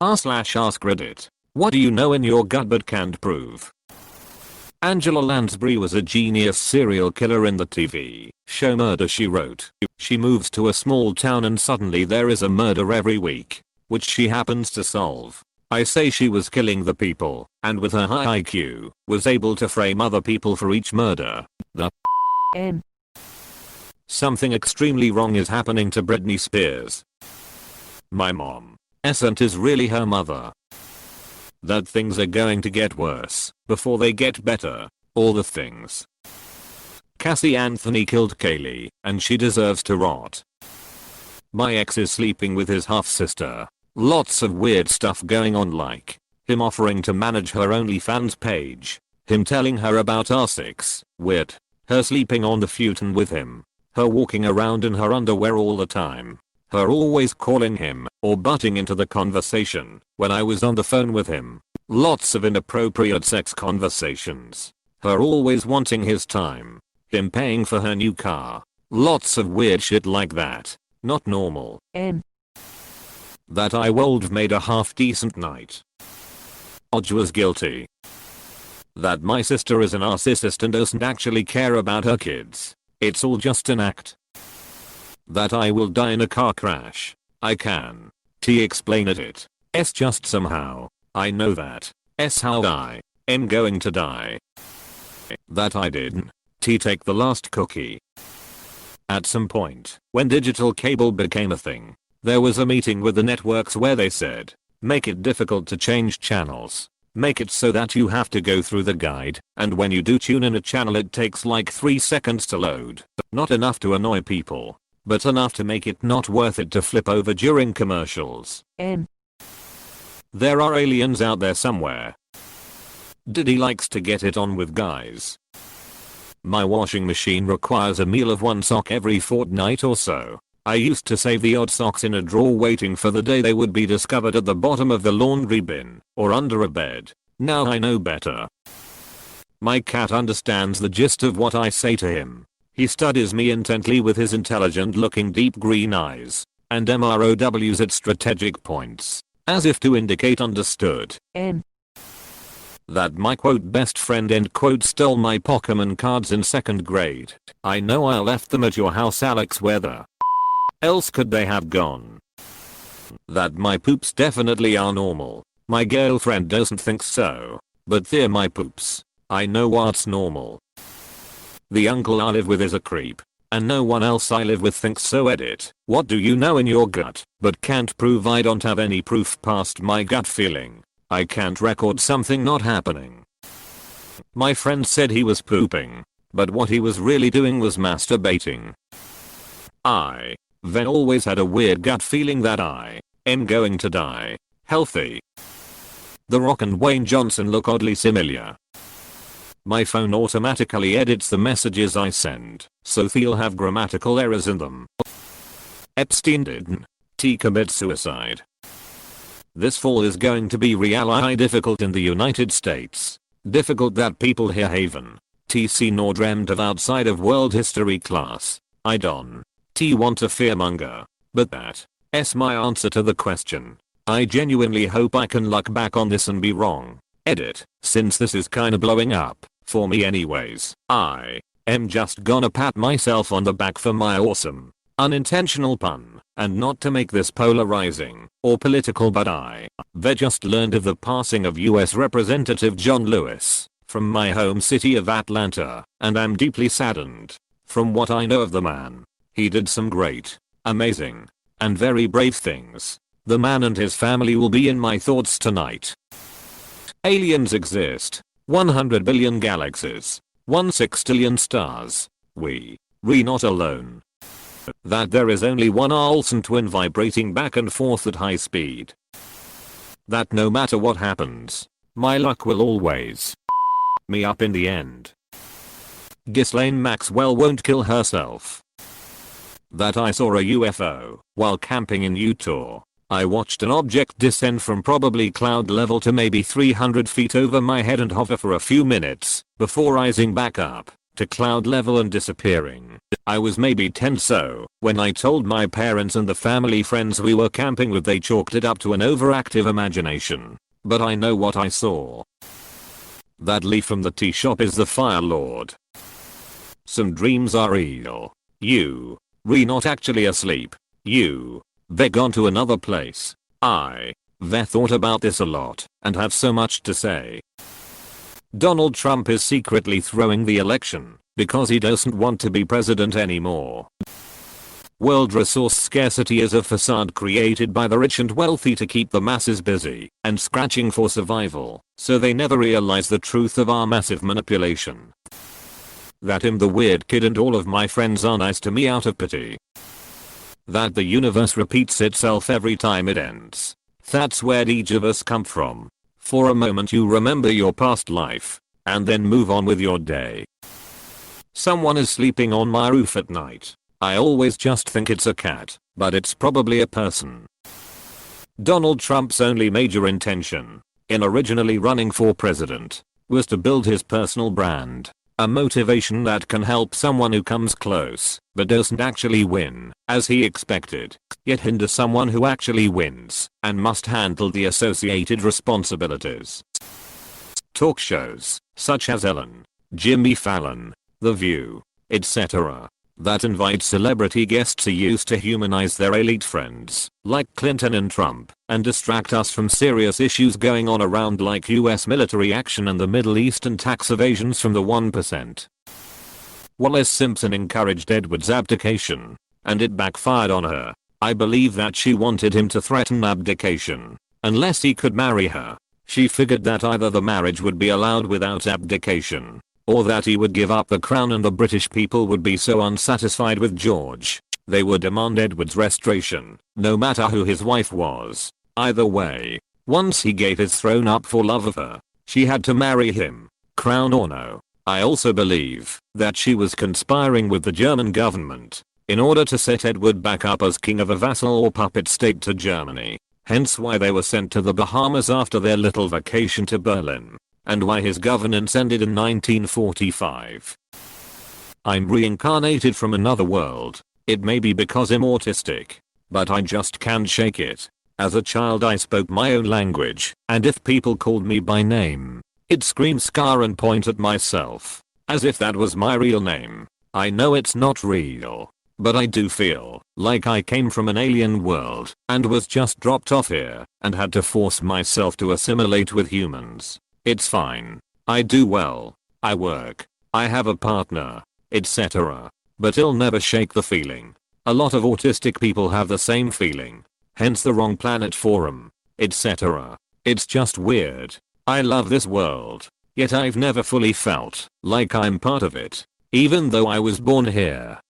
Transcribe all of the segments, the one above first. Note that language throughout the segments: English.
r/AskReddit. What do you know in your gut but can't prove? Angela Lansbury was a genius serial killer in the TV show Murder, She Wrote. She moves to a small town and suddenly there is a murder every week, which she happens to solve. I say she was killing the people, and with her high IQ, was able to frame other people for each murder. The M. Something extremely wrong is happening to Britney Spears. My mom isn't really her mother. That things are going to get worse before they get better. All the things. Cassie Anthony killed Kaylee, and she deserves to rot. My ex is sleeping with his half-sister. Lots of weird stuff going on, like him offering to manage her OnlyFans page, him telling her about R6, weird, her sleeping on the futon with him, her walking around in her underwear all the time, her always calling him or butting into the conversation when I was on the phone with him, lots of inappropriate sex conversations, her always wanting his time, him paying for her new car, lots of weird shit like that. Not normal. M. That I would made a half decent night. Odge was guilty. That my sister is a narcissist and doesn't actually care about her kids. It's all just an act. That I will die in a car crash. I can. Explain it. S just somehow. I know that. S how I am going to die. That I didn't. Take the last cookie. At some point, when digital cable became a thing, there was a meeting with the networks where they said, make it difficult to change channels. Make it so that you have to go through the guide, and when you do tune in a channel it takes like 3 seconds to load. Not enough to annoy people, but enough to make it not worth it to flip over during commercials. M. There are aliens out there somewhere. Diddy likes to get it on with guys. My washing machine requires a meal of one sock every fortnight or so. I used to save the odd socks in a drawer waiting for the day they would be discovered at the bottom of the laundry bin or under a bed. Now I know better. My cat understands the gist of what I say to him. He studies me intently with his intelligent looking deep green eyes and MROWs at strategic points, as if to indicate understood. M. That my quote best friend end quote stole my Pokemon cards in 2nd grade. I know I left them at your house, Alex. Where the else could they have gone? That my poops definitely are normal. My girlfriend doesn't think so, but they're my poops. I know what's normal. The uncle I live with is a creep, and no one else I live with thinks so. Edit. What do you know in your gut but can't prove? I don't have any proof past my gut feeling. I can't record something not happening. My friend said he was pooping, but what he was really doing was masturbating. I then always had a weird gut feeling that I am going to die. Healthy. The Rock and Wayne Johnson look oddly similar. My phone automatically edits the messages I send, so they'll have grammatical errors in them. Epstein didn't commit suicide. This fall is going to be really difficult in the United States. Difficult that people here haven't seen nor dreamt of outside of world history class. I don't want to fearmonger, but that's my answer to the question. I genuinely hope I can look back on this and be wrong. Edit. Since this is kinda blowing up, for me anyways, I am just gonna pat myself on the back for my awesome unintentional pun, and not to make this polarizing or political, but they just learned of the passing of US Representative John Lewis from my home city of Atlanta, and I'm deeply saddened. From what I know of the man, he did some great, amazing, and very brave things. The man and his family will be in my thoughts tonight. Aliens exist. 100 billion galaxies. 1 sextillion stars. We not alone. That there is only one Olsen twin vibrating back and forth at high speed. That no matter what happens, my luck will always me up in the end. Ghislaine Maxwell won't kill herself. That I saw a UFO while camping in Utah. I watched an object descend from probably cloud level to maybe 300 feet over my head and hover for a few minutes before rising back up to cloud level and disappearing. I was maybe 10, so when I told my parents and the family friends we were camping with, they chalked it up to an overactive imagination. But I know what I saw. That leaf from the tea shop is the Fire Lord. Some dreams are real. We're not actually asleep. They're gone to another place. They thought about this a lot and have so much to say. Donald Trump is secretly throwing the election because he doesn't want to be president anymore. World resource scarcity is a facade created by the rich and wealthy to keep the masses busy and scratching for survival, so they never realize the truth of our massive manipulation. That I'm the weird kid and all of my friends are nice to me out of pity. That the universe repeats itself every time it ends. That's where each of us come from. For a moment you remember your past life, and then move on with your day. Someone is sleeping on my roof at night. I always just think it's a cat, but it's probably a person. Donald Trump's only major intention in originally running for president was to build his personal brand, a motivation that can help someone who comes close but doesn't actually win, as he expected, yet hinder someone who actually wins and must handle the associated responsibilities. Talk shows such as Ellen, Jimmy Fallon, The View, etc. that invite celebrity guests are used to humanize their elite friends, like Clinton and Trump, and distract us from serious issues going on around like US military action and the Middle East and tax evasions from the 1%. Wallis Simpson encouraged Edward's abdication, and it backfired on her. I believe that she wanted him to threaten abdication unless he could marry her. She figured that either the marriage would be allowed without abdication, or that he would give up the crown and the British people would be so unsatisfied with George, they would demand Edward's restoration, no matter who his wife was. Either way, once he gave his throne up for love of her, she had to marry him, crown or no. I also believe that she was conspiring with the German government in order to set Edward back up as king of a vassal or puppet state to Germany, hence why they were sent to the Bahamas after their little vacation to Berlin, and why his governance ended in 1945. I'm reincarnated from another world. It may be because I'm autistic, but I just can't shake it. As a child I spoke my own language, and if people called me by name, I'd scream Scar and point at myself, as if that was my real name. I know it's not real, but I do feel like I came from an alien world and was just dropped off here and had to force myself to assimilate with humans. It's fine. I do well. I work. I have a partner, etc. But it'll never shake the feeling. A lot of autistic people have the same feeling. Hence the wrong planet for 'em, etc. It's just weird. I love this world, yet I've never fully felt like I'm part of it, even though I was born here.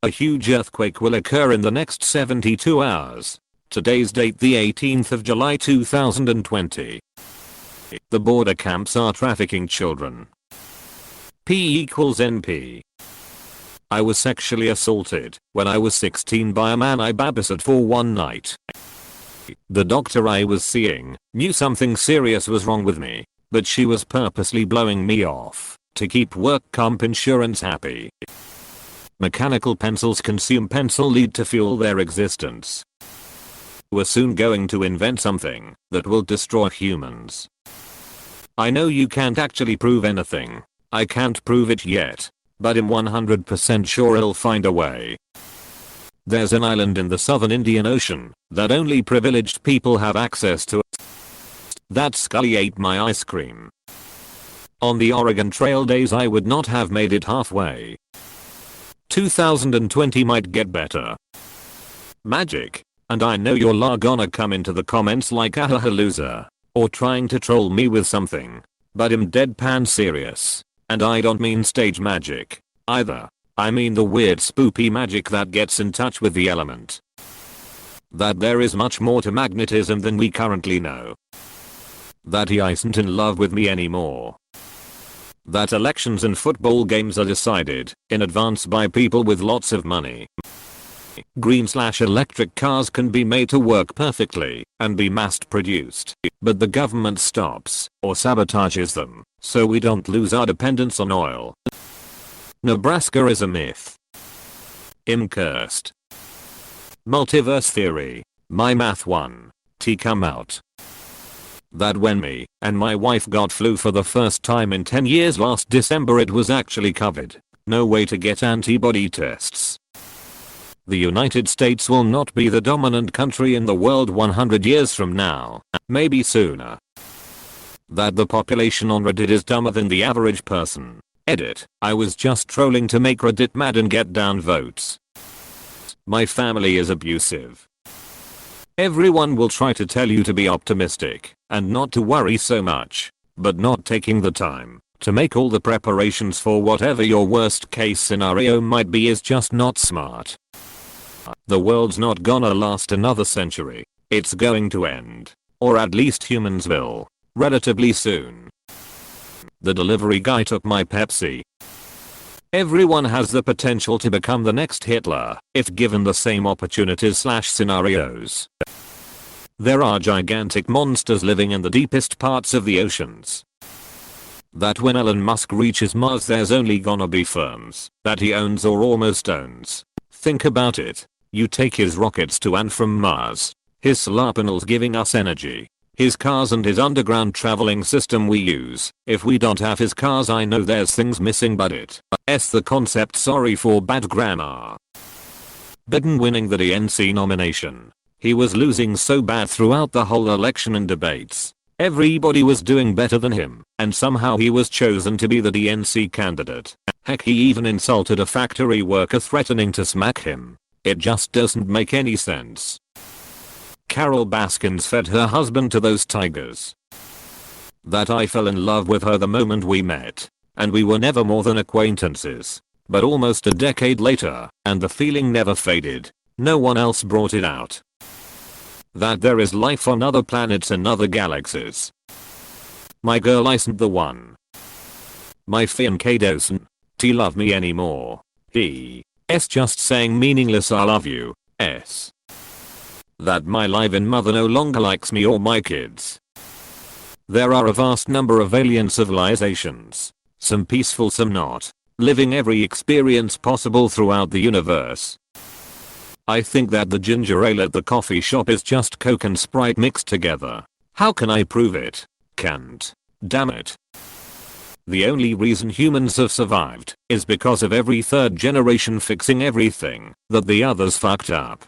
A huge earthquake will occur in the next 72 hours. Today's date the 18th of July 2020. The border camps are trafficking children. P=NP. I was sexually assaulted when I was 16 by a man I babysat for one night. The doctor I was seeing knew something serious was wrong with me, but she was purposely blowing me off to keep work comp insurance happy. Mechanical pencils consume pencil lead to fuel their existence. We're soon going to invent something that will destroy humans. I know you can't actually prove anything. I can't prove it yet, but I'm 100% sure it'll find a way. There's an island in the southern Indian Ocean that only privileged people have access to. That Scully ate my ice cream. On the Oregon Trail days I would not have made it halfway. 2020 might get better. Magic. And I know you're gonna come into the comments like ahaha loser, or trying to troll me with something, but I'm deadpan serious, and I don't mean stage magic, either. I mean the weird spoopy magic that gets in touch with the element. That there is much more to magnetism than we currently know. That he isn't in love with me anymore. That elections and football games are decided in advance by people with lots of money. Green/electric cars can be made to work perfectly and be mass produced, but the government stops or sabotages them so we don't lose our dependence on oil. Nebraska is a myth. I'm cursed. Multiverse theory. My math 1. T come out. That when me and my wife got flu for the first time in 10 years last December, it was actually COVID. No way to get antibody tests. The United States will not be the dominant country in the world 100 years from now. Maybe sooner. That the population on Reddit is dumber than the average person. Edit. I was just trolling to make Reddit mad and get down votes. My family is abusive. Everyone will try to tell you to be optimistic and not to worry so much, but not taking the time to make all the preparations for whatever your worst case scenario might be is just not smart. The world's not gonna last another century. It's going to end. Or at least humans will. Relatively soon. The delivery guy took my Pepsi. Everyone has the potential to become the next Hitler if given the same opportunities/scenarios. There are gigantic monsters living in the deepest parts of the oceans. That when Elon Musk reaches Mars, there's only gonna be firms that he owns or almost owns. Think about it. You take his rockets to and from Mars, his solar panels giving us energy, his cars and his underground traveling system we use. If we don't have his cars, I know there's things missing, but it's the concept. Sorry for bad grammar. Biden winning the DNC nomination. He was losing so bad throughout the whole election and debates. Everybody was doing better than him, and somehow he was chosen to be the DNC candidate. Heck, he even insulted a factory worker threatening to smack him. It just doesn't make any sense. Carol Baskins fed her husband to those tigers. That I fell in love with her the moment we met, and we were never more than acquaintances. But almost a decade later, and the feeling never faded. No one else brought it out. That there is life on other planets and other galaxies. My girl isn't the one. My fiancé doesn't love me anymore. He's just saying meaningless I love you. That my live-in mother no longer likes me or my kids. There are a vast number of alien civilizations. Some peaceful, some not. Living every experience possible throughout the universe. I think that the ginger ale at the coffee shop is just Coke and Sprite mixed together. How can I prove it? Can't. Damn it. The only reason humans have survived is because of every third generation fixing everything that the others fucked up.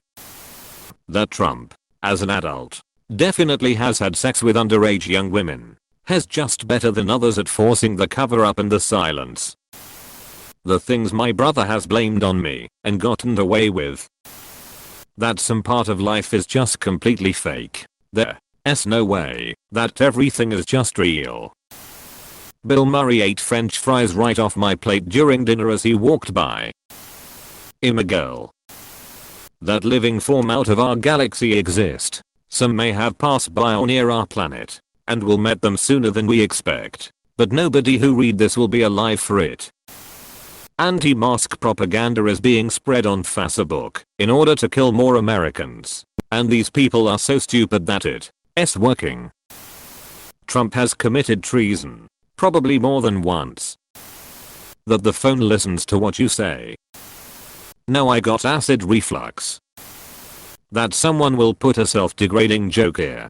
That Trump, as an adult, definitely has had sex with underage young women. Has just better than others at forcing the cover up and the silence. The things my brother has blamed on me and gotten away with. That some part of life is just completely fake. There's no way that everything is just real. Bill Murray ate French fries right off my plate during dinner as he walked by. I'm a girl. That living form out of our galaxy exist. Some may have passed by or near our planet, and we'll meet them sooner than we expect. But nobody who read this will be alive for it. Anti-mask propaganda is being spread on Facebook in order to kill more Americans. And these people are so stupid that it's working. Trump has committed treason. Probably more than once. That the phone listens to what you say. No, I got acid reflux. That someone will put a self-degrading joke here.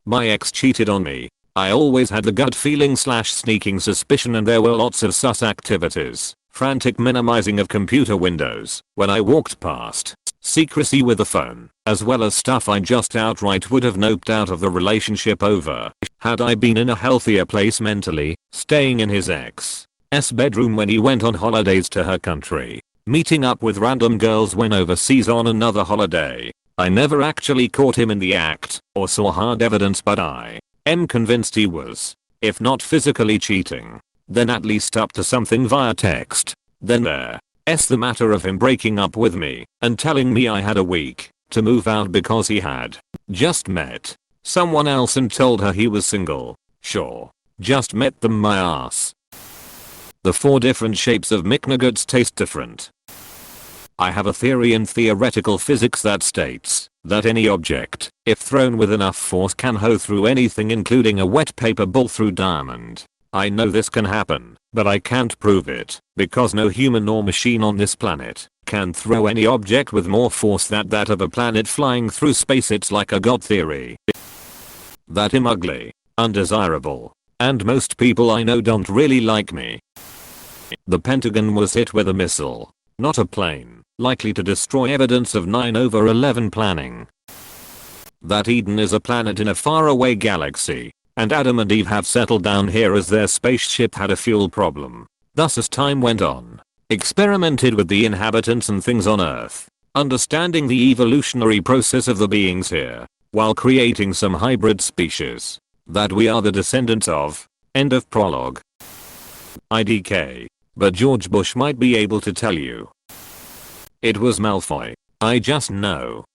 My ex cheated on me. I always had the gut feeling / sneaking suspicion, and there were lots of sus activities. Frantic minimizing of computer windows when I walked past. Secrecy with the phone, as well as stuff I just outright would have noped out of the relationship over. Had I been in a healthier place mentally, staying in his ex's bedroom when he went on holidays to her country, meeting up with random girls when overseas on another holiday. I never actually caught him in the act or saw hard evidence, but I am convinced he was, if not physically cheating, then at least up to something via text. Then there's the matter of him breaking up with me and telling me I had a week to move out because he had just met someone else and told her he was single. Sure, just met them, my ass. The 4 different shapes of McNuggets taste different. I have a theory in theoretical physics that states that any object, if thrown with enough force, can hoe through anything, including a wet paper ball through diamond. I know this can happen, but I can't prove it, because no human or machine on this planet can throw any object with more force than that of a planet flying through space. It's like a god theory. That I'm ugly, undesirable, and most people I know don't really like me. The Pentagon was hit with a missile, not a plane, likely to destroy evidence of 9/11 planning. That Eden is a planet in a faraway galaxy, and Adam and Eve have settled down here as their spaceship had a fuel problem. Thus, as time went on, experimented with the inhabitants and things on Earth, understanding the evolutionary process of the beings here, while creating some hybrid species that we are the descendants of. End of prologue. IDK. But George Bush might be able to tell you. It was Malfoy. I just know.